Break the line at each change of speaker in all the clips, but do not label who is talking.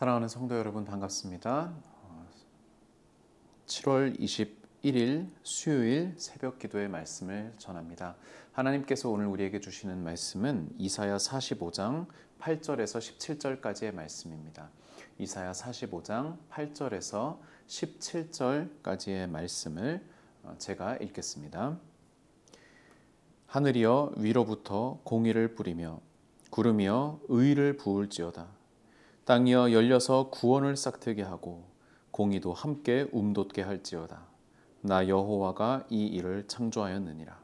사랑하는 성도 여러분 반갑습니다. 7월 21일 수요일 새벽 기도의 말씀을 전합니다. 하나님께서 오늘 우리에게 주시는 말씀은 이사야 45장 8절에서 17절까지의 말씀입니다. 이사야 45장 8절에서 17절까지의 말씀을 제가 읽겠습니다. 하늘이여 위로부터 공의를 뿌리며 구름이여 의를 부을지어다. 땅이여 열려서 구원을 싹트게 하고 공의도 함께 움돋게 할지어다. 나 여호와가 이 일을 창조하였느니라.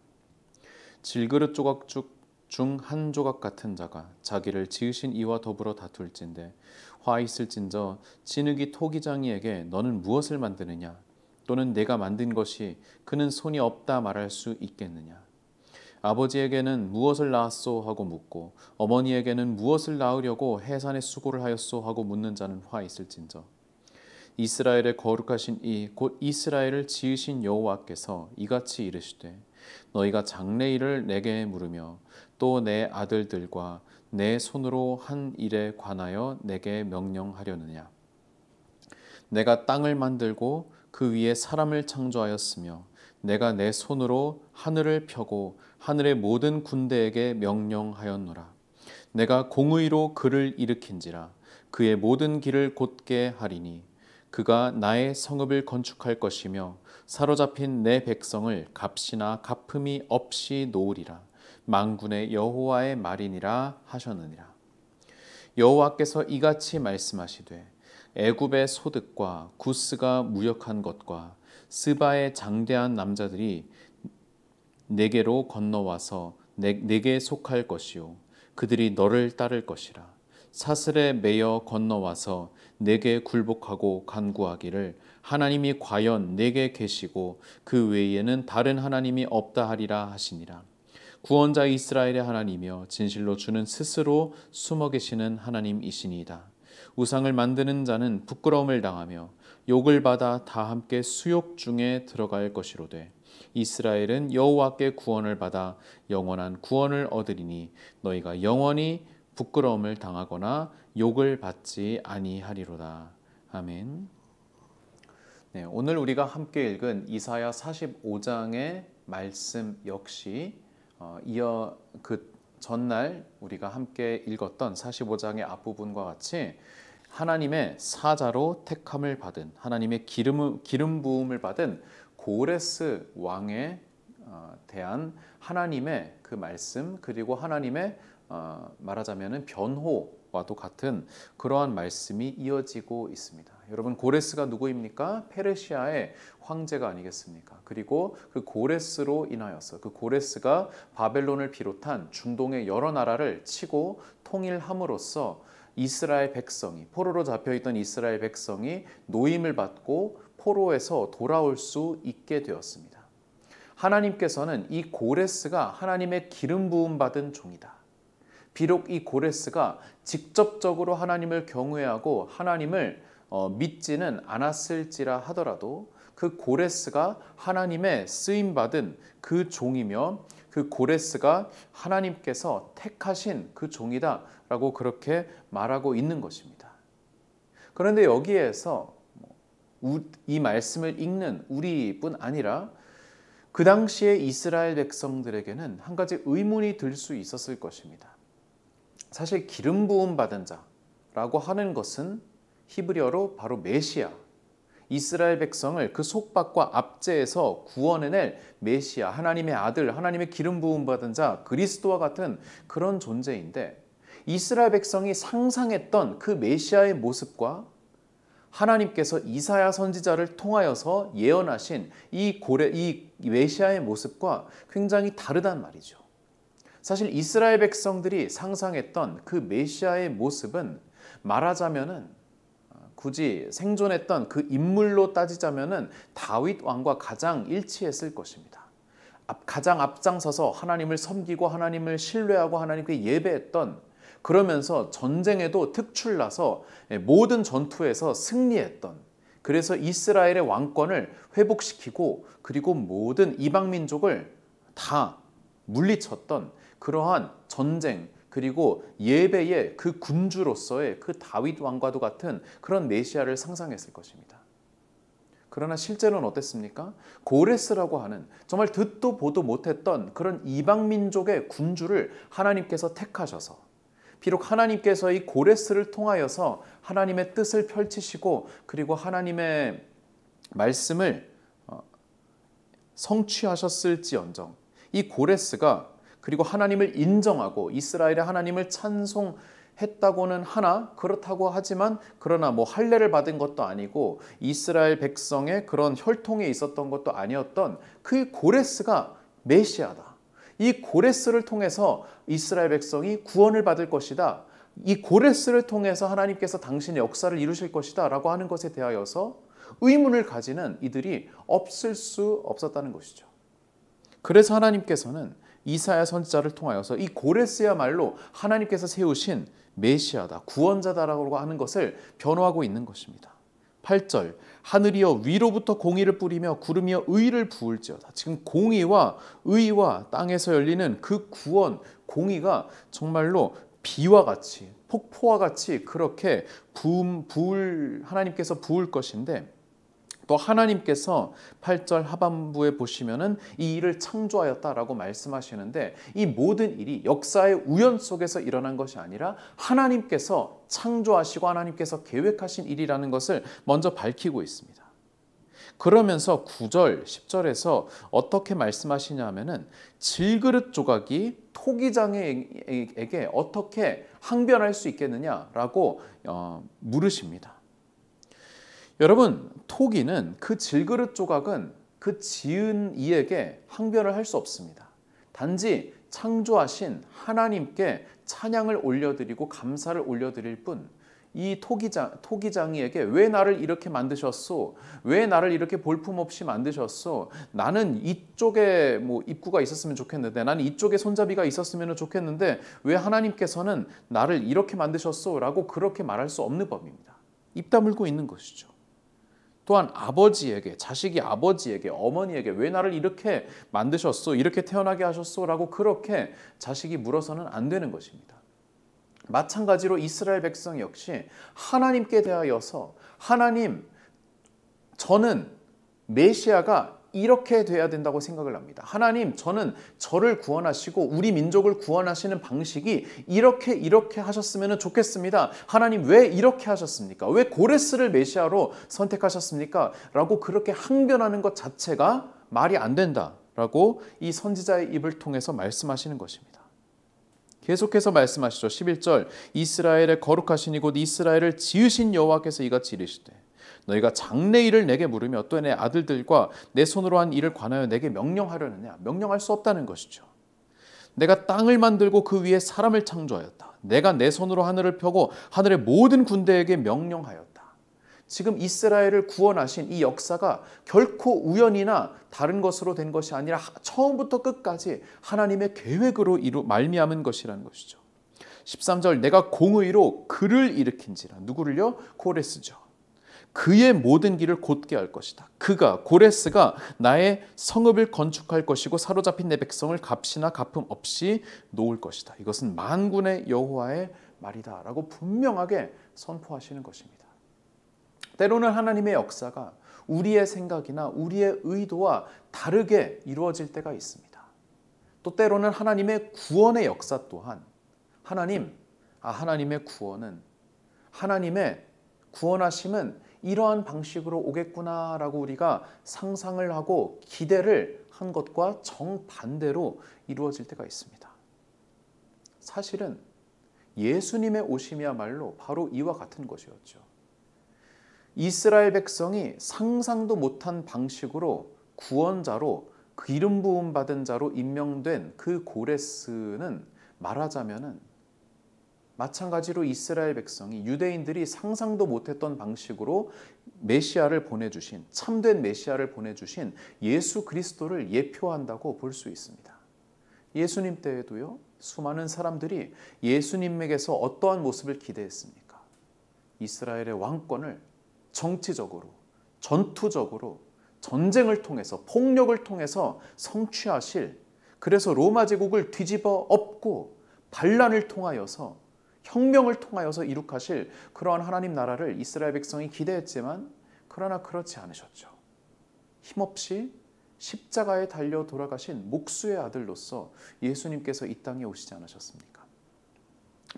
질그릇 조각 중 한 조각 같은 자가 자기를 지으신 이와 더불어 다툴진대 화 있을진저 진흙이 토기장이에게 너는 무엇을 만드느냐 또는 내가 만든 것이 그는 손이 없다 말할 수 있겠느냐. 아버지에게는 무엇을 낳았소 하고 묻고 어머니에게는 무엇을 낳으려고 해산의 수고를 하였소 하고 묻는 자는 화 있을진저 이스라엘의 거룩하신 이 곧 이스라엘을 지으신 여호와께서 이같이 이르시되 너희가 장래일을 내게 물으며 또 내 아들들과 내 손으로 한 일에 관하여 내게 명령하려느냐. 내가 땅을 만들고 그 위에 사람을 창조하였으며 내가 내 손으로 하늘을 펴고 하늘의 모든 군대에게 명령하였노라. 내가 공의로 그를 일으킨지라 그의 모든 길을 곧게 하리니 그가 나의 성읍을 건축할 것이며 사로잡힌 내 백성을 값이나 갚음이 없이 놓으리라. 만군의 여호와의 말이니라 하셨느니라. 여호와께서 이같이 말씀하시되 애굽의 소득과 구스가 무역한 것과 스바의 장대한 남자들이 내게로 건너와서 내게 속할 것이요 그들이 너를 따를 것이라. 사슬에 매여 건너와서 내게 굴복하고 간구하기를 하나님이 과연 내게 계시고 그 외에는 다른 하나님이 없다 하리라 하시니라. 구원자 이스라엘의 하나님이여 진실로 주는 스스로 숨어 계시는 하나님이시니이다. 우상을 만드는 자는 부끄러움을 당하며 욕을 받아 다 함께 수욕 중에 들어갈 것이로되 이스라엘은 여호와께 구원을 받아 영원한 구원을 얻으리니 너희가 영원히 부끄러움을 당하거나 욕을 받지 아니하리로다. 아멘. 네, 오늘 우리가 함께 읽은 이사야 45장의 말씀 역시 이어 그 전날 우리가 함께 읽었던 45장의 앞부분과 같이 하나님의 사자로 택함을 받은 하나님의 기름 부음을 받은 고레스 왕에 대한 하나님의 그 말씀 그리고 하나님의 말하자면은 변호와도 같은 그러한 말씀이 이어지고 있습니다. 여러분 고레스가 누구입니까? 페르시아의 황제가 아니겠습니까? 그리고 그 고레스로 인하여서 그 고레스가 바벨론을 비롯한 중동의 여러 나라를 치고 통일함으로써 이스라엘 백성이 포로로 잡혀있던 이스라엘 백성이 노임을 받고 포로에서 돌아올 수 있게 되었습니다. 하나님께서는 이 고레스가 하나님의 기름 부음 받은 종이다. 비록 이 고레스가 직접적으로 하나님을 경외하고 하나님을 믿지는 않았을지라 하더라도 그 고레스가 하나님의 쓰임받은 그 종이며 그 고레스가 하나님께서 택하신 그 종이다 라고 그렇게 말하고 있는 것입니다. 그런데 여기에서 이 말씀을 읽는 우리뿐 아니라 그 당시에 이스라엘 백성들에게는 한 가지 의문이 들 수 있었을 것입니다. 사실 기름 부음 받은 자라고 하는 것은 히브리어로 바로 메시아, 이스라엘 백성을 그 속박과 압제에서 구원해낼 메시아, 하나님의 아들, 하나님의 기름 부음 받은 자, 그리스도와 같은 그런 존재인데 이스라엘 백성이 상상했던 그 메시아의 모습과 하나님께서 이사야 선지자를 통하여서 예언하신 이 메시아의 모습과 굉장히 다르단 말이죠. 사실 이스라엘 백성들이 상상했던 그 메시아의 모습은 말하자면은 굳이 생존했던 그 인물로 따지자면은 다윗 왕과 가장 일치했을 것입니다. 가장 앞장서서 하나님을 섬기고 하나님을 신뢰하고 하나님께 예배했던, 그러면서 전쟁에도 특출나서 모든 전투에서 승리했던, 그래서 이스라엘의 왕권을 회복시키고 그리고 모든 이방 민족을 다 물리쳤던 그러한 전쟁 그리고 예배의 그 군주로서의 그 다윗 왕과도 같은 그런 메시아를 상상했을 것입니다. 그러나 실제로는 어땠습니까? 고레스라고 하는 정말 듣도 보도 못했던 그런 이방 민족의 군주를 하나님께서 택하셔서, 비록 하나님께서 이 고레스를 통하여서 하나님의 뜻을 펼치시고 그리고 하나님의 말씀을 성취하셨을지언정 이 고레스가 그리고 하나님을 인정하고 이스라엘의 하나님을 찬송했다고는 하나, 그렇다고 하지만 그러나 뭐 할례를 받은 것도 아니고 이스라엘 백성의 그런 혈통에 있었던 것도 아니었던 그 고레스가 메시아다. 이 고레스를 통해서 이스라엘 백성이 구원을 받을 것이다. 이 고레스를 통해서 하나님께서 당신의 역사를 이루실 것이다 라고 하는 것에 대하여서 의문을 가지는 이들이 없을 수 없었다는 것이죠. 그래서 하나님께서는 이사야 선지자를 통하여서 이 고레스야말로 하나님께서 세우신 메시아다, 구원자다라고 하는 것을 변호하고 있는 것입니다. 8절, 하늘이여 위로부터 공의를 뿌리며 구름이여 의를 부을지어다. 지금 공의와 의와 땅에서 열리는 그 구원, 공의가 정말로 비와 같이, 폭포와 같이 그렇게 하나님께서 부을 것인데, 또 하나님께서 8절 하반부에 보시면은 이 일을 창조하였다라고 말씀하시는데, 이 모든 일이 역사의 우연 속에서 일어난 것이 아니라 하나님께서 창조하시고 하나님께서 계획하신 일이라는 것을 먼저 밝히고 있습니다. 그러면서 9절, 10절에서 어떻게 말씀하시냐 하면은 질그릇 조각이 토기장에게 어떻게 항변할 수 있겠느냐라고 물으십니다. 여러분, 토기는 그 질그릇 조각은 그 지은 이에게 항변을 할 수 없습니다. 단지 창조하신 하나님께 찬양을 올려드리고 감사를 올려드릴 뿐, 이 토기장이에게 왜 나를 이렇게 만드셨소? 왜 나를 이렇게 볼품없이 만드셨소? 나는 이쪽에 뭐 입구가 있었으면 좋겠는데, 나는 이쪽에 손잡이가 있었으면 좋겠는데 왜 하나님께서는 나를 이렇게 만드셨소? 라고 그렇게 말할 수 없는 법입니다. 입 다물고 있는 것이죠. 또한 아버지에게, 자식이 아버지에게, 어머니에게 왜 나를 이렇게 만드셨소? 이렇게 태어나게 하셨소? 라고 그렇게 자식이 물어서는 안 되는 것입니다. 마찬가지로 이스라엘 백성 역시 하나님께 대하여서, 하나님, 저는 메시아가 이렇게 돼야 된다고 생각을 합니다. 하나님, 저는 저를 구원하시고 우리 민족을 구원하시는 방식이 이렇게 하셨으면 좋겠습니다. 하나님, 왜 이렇게 하셨습니까? 왜 고레스를 메시아로 선택하셨습니까? 라고 그렇게 항변하는 것 자체가 말이 안 된다라고 이 선지자의 입을 통해서 말씀하시는 것입니다. 계속해서 말씀하시죠. 11절, 이스라엘의 거룩하신 이곳 이스라엘을 지으신 여호와께서 이같이 이르시되 너희가 장래일을 내게 물으며 또 내 아들들과 내 손으로 한 일을 관하여 내게 명령하려느냐? 명령할 수 없다는 것이죠. 내가 땅을 만들고 그 위에 사람을 창조하였다. 내가 내 손으로 하늘을 펴고 하늘의 모든 군대에게 명령하였다. 지금 이스라엘을 구원하신 이 역사가 결코 우연이나 다른 것으로 된 것이 아니라 처음부터 끝까지 하나님의 계획으로 말미암은 것이라는 것이죠. 13절, 내가 공의로 그를 일으킨지라. 누구를요? 고레스죠. 그의 모든 길을 곧게 할 것이다. 그가, 고레스가 나의 성읍을 건축할 것이고 사로잡힌 내 백성을 값이나 갚음 없이 놓을 것이다. 이것은 만군의 여호와의 말이다 라고 분명하게 선포하시는 것입니다. 때로는 하나님의 역사가 우리의 생각이나 우리의 의도와 다르게 이루어질 때가 있습니다. 또 때로는 하나님의 구원의 역사 또한 하나님의 구원은, 하나님의 구원하심은 이러한 방식으로 오겠구나라고 우리가 상상을 하고 기대를 한 것과 정반대로 이루어질 때가 있습니다. 사실은 예수님의 오심이야말로 바로 이와 같은 것이었죠. 이스라엘 백성이 상상도 못한 방식으로 구원자로, 기름 부음 받은 자로 임명된 그 고레스는 말하자면은 마찬가지로 이스라엘 백성이, 유대인들이 상상도 못했던 방식으로 메시아를 보내주신, 참된 메시아를 보내주신 예수 그리스도를 예표한다고 볼 수 있습니다. 예수님 때에도요, 수많은 사람들이 예수님에게서 어떠한 모습을 기대했습니까? 이스라엘의 왕권을 정치적으로, 전투적으로, 전쟁을 통해서, 폭력을 통해서 성취하실, 그래서 로마 제국을 뒤집어 엎고 반란을 통하여서 혁명을 통하여서 이룩하실 그러한 하나님 나라를 이스라엘 백성이 기대했지만 그러나 그렇지 않으셨죠. 힘없이 십자가에 달려 돌아가신 목수의 아들로서 예수님께서 이 땅에 오시지 않으셨습니까?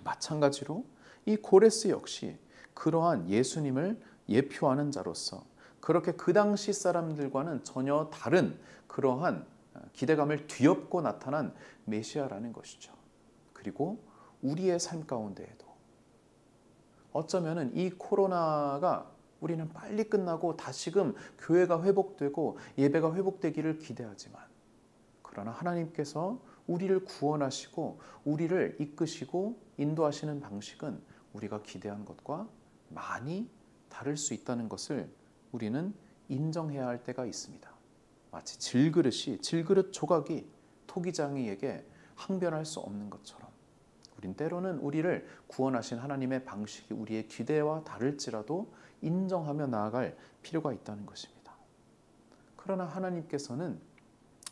마찬가지로 이 고레스 역시 그러한 예수님을 예표하는 자로서 그렇게 그 당시 사람들과는 전혀 다른 그러한 기대감을 뒤엎고 나타난 메시아라는 것이죠. 그리고 우리의 삶 가운데에도 어쩌면은 이 코로나가 우리는 빨리 끝나고 다시금 교회가 회복되고 예배가 회복되기를 기대하지만 그러나 하나님께서 우리를 구원하시고 우리를 이끄시고 인도하시는 방식은 우리가 기대한 것과 많이 다를 수 있다는 것을 우리는 인정해야 할 때가 있습니다. 마치 질그릇 조각이 토기장이에게 항변할 수 없는 것처럼 우린 때로는 우리를 구원하신 하나님의 방식이 우리의 기대와 다를지라도 인정하며 나아갈 필요가 있다는 것입니다. 그러나 하나님께서는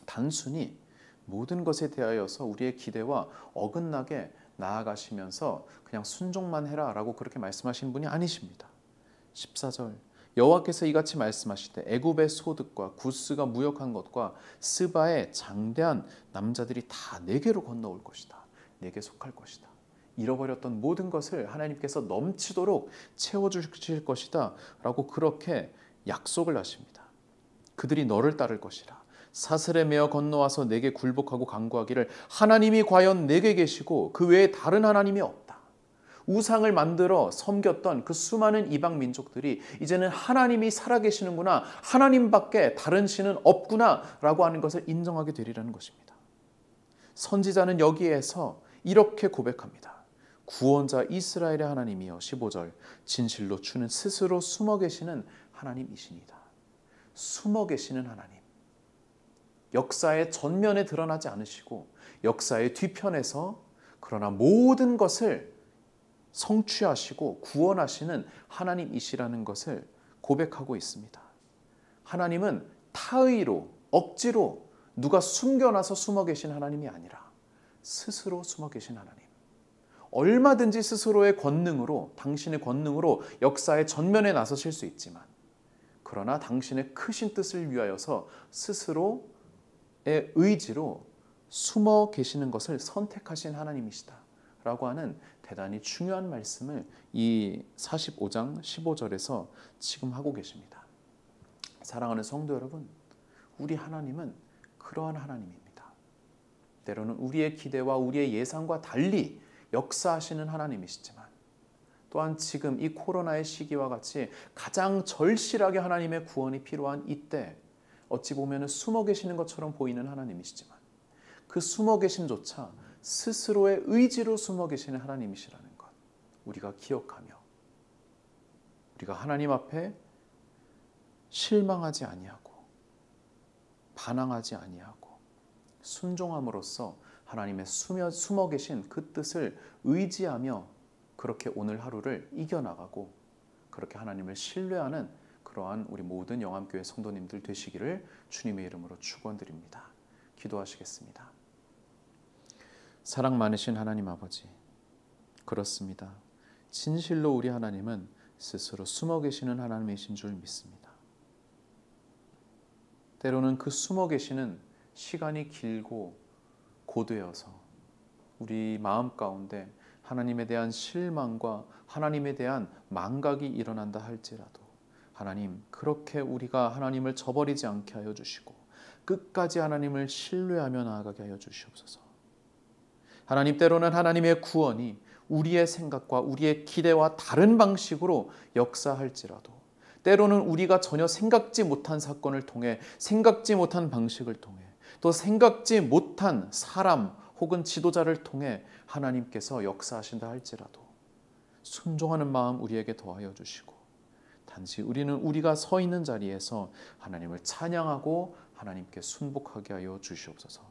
단순히 모든 것에 대하여서 우리의 기대와 어긋나게 나아가시면서 그냥 순종만 해라 라고 그렇게 말씀하신 분이 아니십니다. 14절 여호와께서 이같이 말씀하시되 애굽의 소득과 구스가 무역한 것과 스바의 장대한 남자들이 다 내게로 건너올 것이다. 내게 속할 것이다. 잃어버렸던 모든 것을 하나님께서 넘치도록 채워주실 것이다 라고 그렇게 약속을 하십니다. 그들이 너를 따를 것이라. 사슬에 매어 건너와서 내게 굴복하고 간구하기를 하나님이 과연 내게 계시고 그 외에 다른 하나님이 없다. 우상을 만들어 섬겼던 그 수많은 이방 민족들이 이제는 하나님이 살아계시는구나, 하나님밖에 다른 신은 없구나 라고 하는 것을 인정하게 되리라는 것입니다. 선지자는 여기에서 이렇게 고백합니다. 구원자 이스라엘의 하나님이여 15절 진실로 주는 스스로 숨어 계시는 하나님이시니다. 숨어 계시는 하나님. 역사의 전면에 드러나지 않으시고 역사의 뒤편에서 그러나 모든 것을 성취하시고 구원하시는 하나님이시라는 것을 고백하고 있습니다. 하나님은 타의로 억지로 누가 숨겨놔서 숨어 계신 하나님이 아니라 스스로 숨어 계신 하나님. 얼마든지 스스로의 권능으로 당신의 권능으로 역사의 전면에 나서실 수 있지만 그러나 당신의 크신 뜻을 위하여서 스스로의 의지로 숨어 계시는 것을 선택하신 하나님이시다 라고 하는 대단히 중요한 말씀을 이 45장 15절에서 지금 하고 계십니다. 사랑하는 성도 여러분, 우리 하나님은 그러한 하나님입니다. 때로는 우리의 기대와 우리의 예상과 달리 역사하시는 하나님이시지만 또한 지금 이 코로나의 시기와 같이 가장 절실하게 하나님의 구원이 필요한 이때 어찌 보면 숨어 계시는 것처럼 보이는 하나님이시지만 그 숨어 계심조차 스스로의 의지로 숨어 계시는 하나님이시라는 것 우리가 기억하며 우리가 하나님 앞에 실망하지 아니하고 반항하지 아니하고 순종함으로써 하나님의 숨어 계신 그 뜻을 의지하며 그렇게 오늘 하루를 이겨나가고 그렇게 하나님을 신뢰하는 그러한 우리 모든 영암교회 성도님들 되시기를 주님의 이름으로 축원드립니다. 기도하시겠습니다. 사랑 많으신 하나님 아버지, 그렇습니다. 진실로 우리 하나님은 스스로 숨어 계시는 하나님이신 줄 믿습니다. 때로는 그 숨어 계시는 시간이 길고 고되어서 우리 마음 가운데 하나님에 대한 실망과 하나님에 대한 망각이 일어난다 할지라도 하나님, 그렇게 우리가 하나님을 저버리지 않게 하여 주시고 끝까지 하나님을 신뢰하며 나아가게 하여 주시옵소서. 하나님, 때로는 하나님의 구원이 우리의 생각과 우리의 기대와 다른 방식으로 역사할지라도 때로는 우리가 전혀 생각지 못한 사건을 통해 생각지 못한 방식을 통해 또 생각지 못한 사람 혹은 지도자를 통해 하나님께서 역사하신다 할지라도 순종하는 마음 우리에게 더하여 주시고 단지 우리는 우리가 서 있는 자리에서 하나님을 찬양하고 하나님께 순복하게 하여 주시옵소서.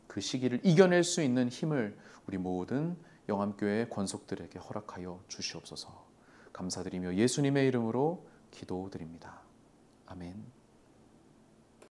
그 시기를 이겨낼 수 있는 힘을 우리 모든 영암교회 권속들에게 허락하여 주시옵소서. 감사드리며 예수님의 이름으로 기도드립니다. 아멘.